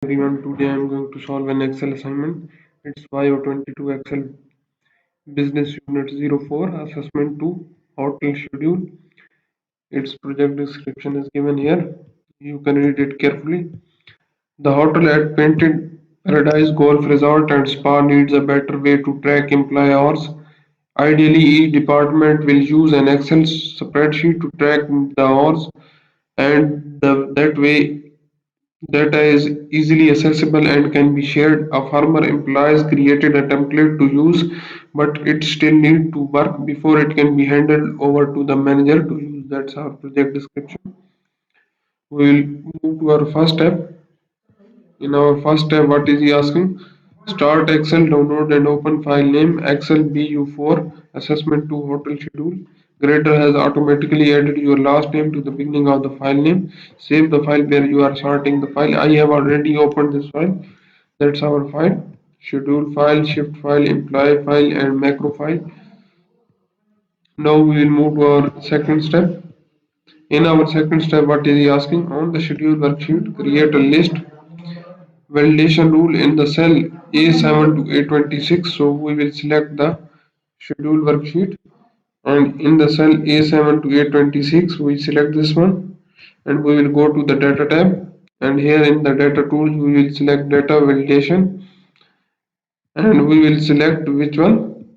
Everyone, today I am going to solve an Excel assignment. It's YO22 Excel Business Unit 04 Assessment 2 Hotel Schedule. Its project description is given here. You can read it carefully. The hotel at Painted Paradise Golf Resort and Spa needs a better way to track employee hours. Ideally, each department will use an Excel spreadsheet to track the hours, and that way data is easily accessible and can be shared. A former employee created a template to use, but it still needs to work before it can be handed over to the manager to use. That's our project description. We will move to our first step. In our first step, what is he asking? Start Excel, download and open file name Excel BU04 Assessment2 Hotel Schedule. Grader has automatically added your last name to the beginning of the file name. Save the file where you are sorting the file. I have already opened this file. That's our file. Schedule file, shift file, employee file and macro file. Now we will move to our second step. In our second step, what is he asking? On the schedule worksheet, create a list validation rule in the cell A7 to A26. So we will select the schedule worksheet, and in the cell A7 to A26 we select this one, and we will go to the data tab, and here in the data tools we will select data validation, and we will select which one,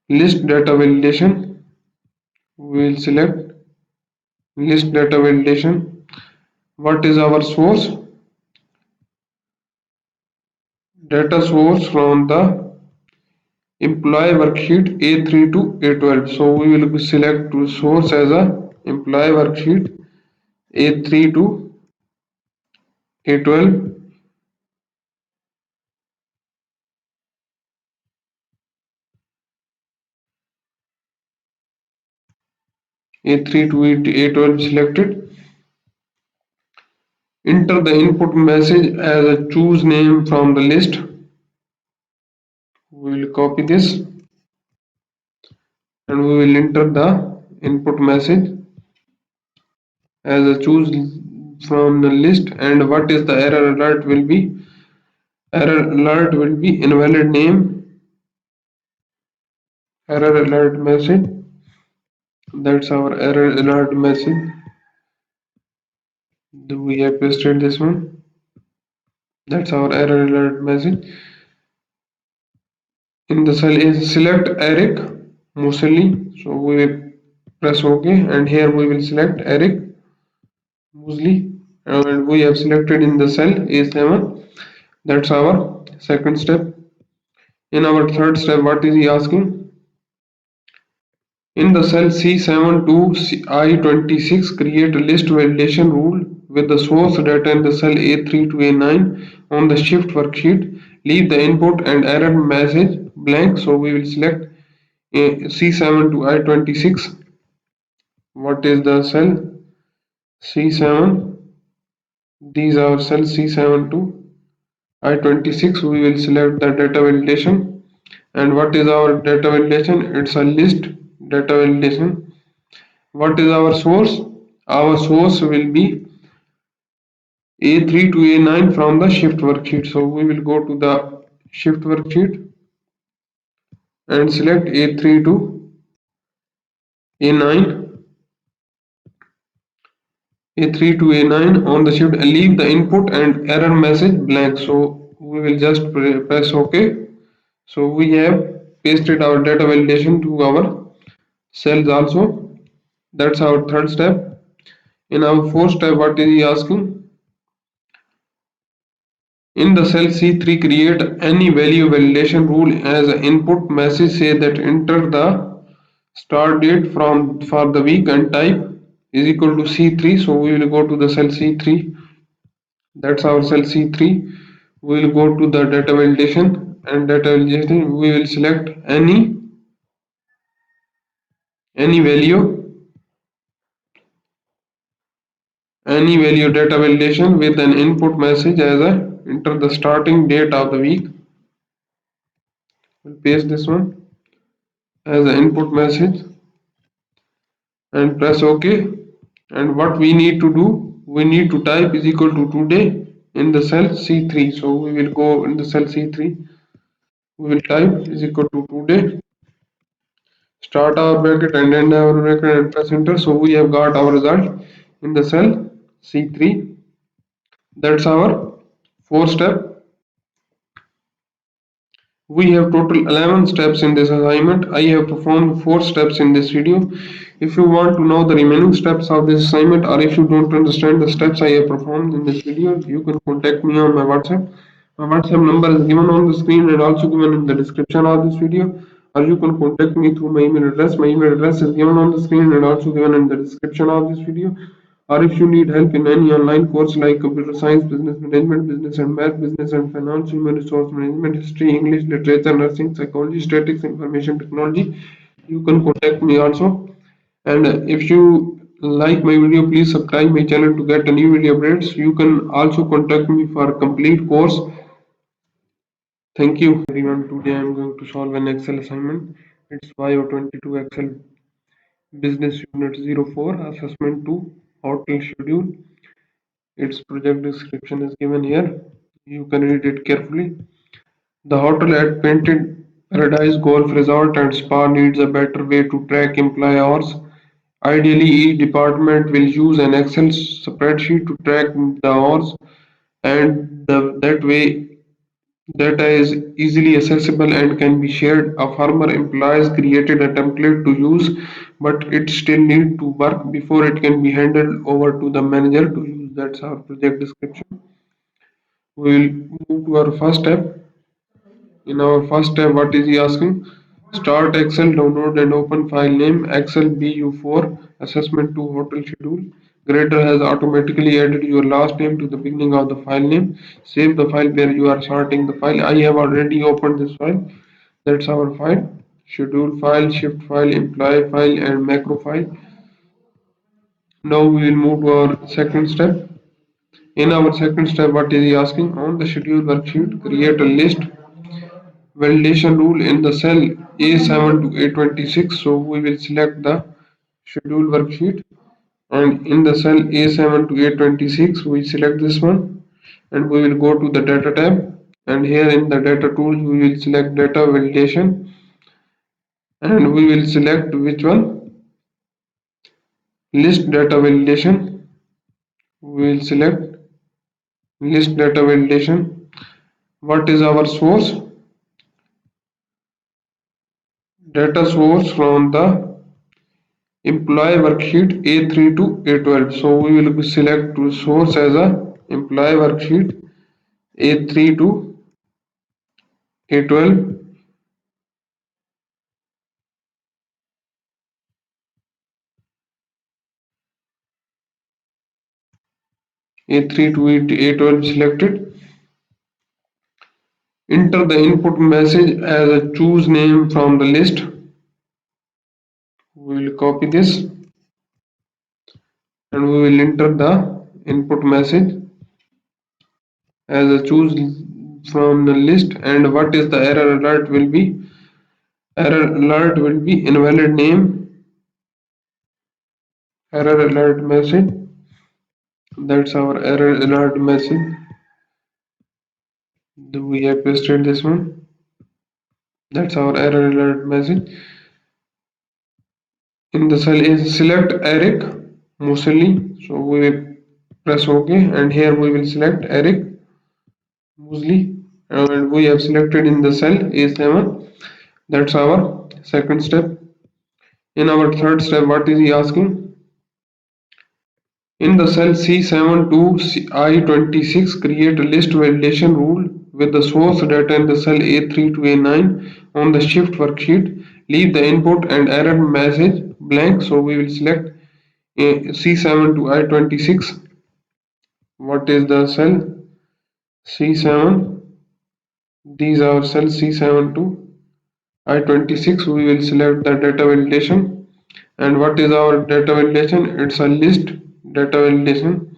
list data validation. We will select list data validation. What is our source? Data source from the employee worksheet A3 to A12. So we will select to source as a employee worksheet A3 to A12. A3 to A12 selected. Enter the input message as a choose name from the list. We will copy this and we will enter the input message as a choose from the list. And what is the error alert will be? Error alert will be invalid name. Error alert message. That's our error alert message. We have pasted this one. That's our error alert message. In the cell is select Eric Muesli. So we will press OK, and here we will select Eric Muesli, and we have selected in the cell A7. That's our second step. In our third step, what is he asking? In the cell C7 to I26, create a list validation rule with the source data in the cell A3 to A9 on the shift worksheet. Leave the input and error message blank. So we will select C7 to I26. What is the cell? C7. These are cell C7 to I26. We will select the data validation. And what is our data validation? It's a list data validation. What is our source? Our source will be A3 to A9 from the shift worksheet. So we will go to the shift worksheet and select A3 to A9. A3 to A9 on the shift, leave the input and error message blank. So we will just press OK. So we have pasted our data validation to our cells also. That's our third step. In our fourth step, what is he asking? In the cell C3, create any value validation rule as an input message. Say that enter the start date from for the week and type is equal to C3. So we will go to the cell C3. That's our cell C3. We will go to the data validation, and data validation we will select any value data validation with an input message as a enter the starting date of the week. We'll paste this one as an input message and press OK. And what we need to do, we need to type is equal to today in the cell C3. So we will go in the cell C3. We will type is equal to today. Start our bracket and end our bracket and press enter. So we have got our result in the cell C3. That's our 4 step. We have total 11 steps in this assignment. I have performed 4 steps in this video. If you want to know the remaining steps of this assignment, or if you don't understand the steps I have performed in this video, you can contact me on my WhatsApp. My WhatsApp number is given on the screen and also given in the description of this video. Or you can contact me through my email address. My email address is given on the screen and also given in the description of this video. Or if you need help in any online course like computer science, business management, business and math, business and finance, human resource management, history, English, literature, nursing, psychology, statistics, information technology, you can contact me also. And if you like my video, please subscribe my channel to get a new video updates. You can also contact me for a complete course. Thank you everyone. Today I am going to solve an Excel assignment. It's YO22 Excel Business Unit 04 Assessment 2 Hotel Schedule. Its project description is given here. You can read it carefully. The hotel at Painted Paradise Golf Resort and Spa needs a better way to track employee hours. Ideally, each department will use an Excel spreadsheet to track the hours, and that way data is easily accessible and can be shared. A former employees created a template to use, but it still needs to work before it can be handed over to the manager to use. That's our project description. We will move to our first step. In our first step, what is he asking? Start Excel, download and open file name Excel BU04 Assessment2 Hotel Schedule. Grader has automatically added your last name to the beginning of the file name. Save the file where you are sorting the file. I have already opened this file. That's our file. Schedule file, shift file, employee file and macro file. Now we will move to our second step. In our second step, what is he asking? On the schedule worksheet, create a list validation rule in the cell A7 to A26. So we will select the schedule worksheet, and in the cell A7 to A26 we select this one, and we will go to the data tab, and here in the data tools we will select data validation, and we will select which one, list data validation. We will select list data validation. What is our source? Data source from the employee worksheet A3 to A12. So we will select to source as a employee worksheet A3 to A12. A3 to A12 selected. Enter the input message as a choose name from the list. We will copy this and we will enter the input message as a choose from the list. And what is the error alert will be? Error alert will be invalid name. Error alert message. That's our error alert message. We have pasted this one. That's our error alert message. In the cell is select Eric Mosley. So we will press OK, and here we will select Eric Mosley, and we have selected in the cell A7. That's our second step. In our third step, what is he asking? In the cell C7 to I26, create a list validation rule with the source data in the cell A3 to A9 on the shift worksheet. Leave the input and error message blank. So we will select C7 to I26. What is the cell? C7. These are cell C7 to I26. We will select the data validation. And what is our data validation? It's a list data validation.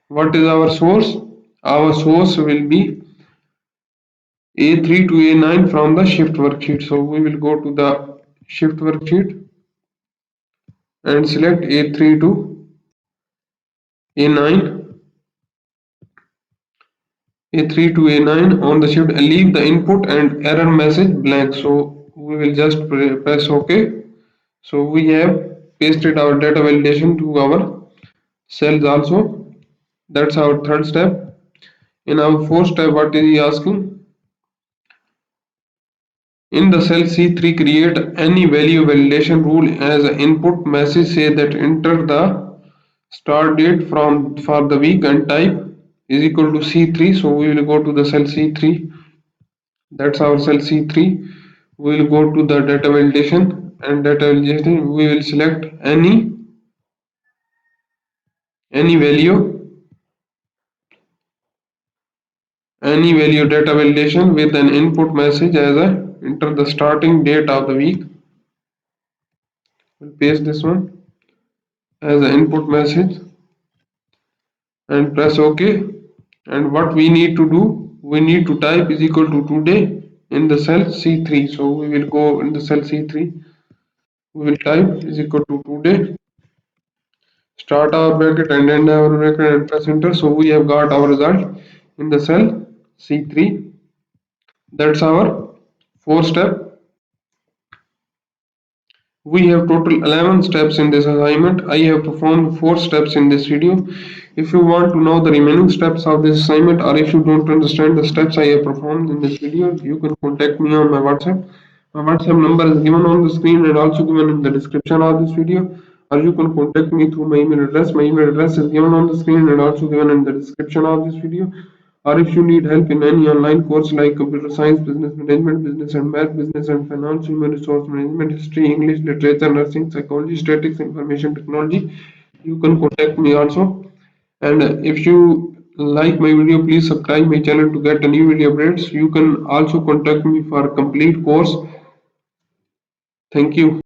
What is our source? Our source will be A3 to A9 from the shift worksheet. So we will go to the shift worksheet and select A3 to A9. A3 to A9 on the shift, leave the input and error message blank. So we will just press OK. So we have pasted our data validation to our cells also. That's our third step. In our fourth step, what is he asking? In the cell C3, create any value validation rule as an input message. Say that enter the start date from for the week and type is equal to C3. So we will go to the cell C3. That's our cell C3. We will go to the data validation, and data validation we will select any value data validation with an input message as a enter the starting date of the week. We'll paste this one as an input message and press OK. And what we need to do, we need to type is equal to today in the cell C3. So we will go in the cell C3. We will type is equal to today, start our bracket and end our bracket and press enter. So we have got our result in the cell C3. That's our fourth step. We have total 11 steps in this assignment. I have performed 4 steps in this video. If you want to know the remaining steps of this assignment, or if you don't understand the steps I have performed in this video, you can contact me on my WhatsApp. My WhatsApp number is given on the screen and also given in the description of this video, or you can contact me through my email address. My email address is given on the screen and also given in the description of this video. Or if you need help in any online course like computer science, business management, business and math, business and finance, human resource management, history, English, literature, nursing, psychology, statistics, information technology, you can contact me also. And if you like my video, please subscribe my channel to get a new video updates. You can also contact me for a complete course. Thank you.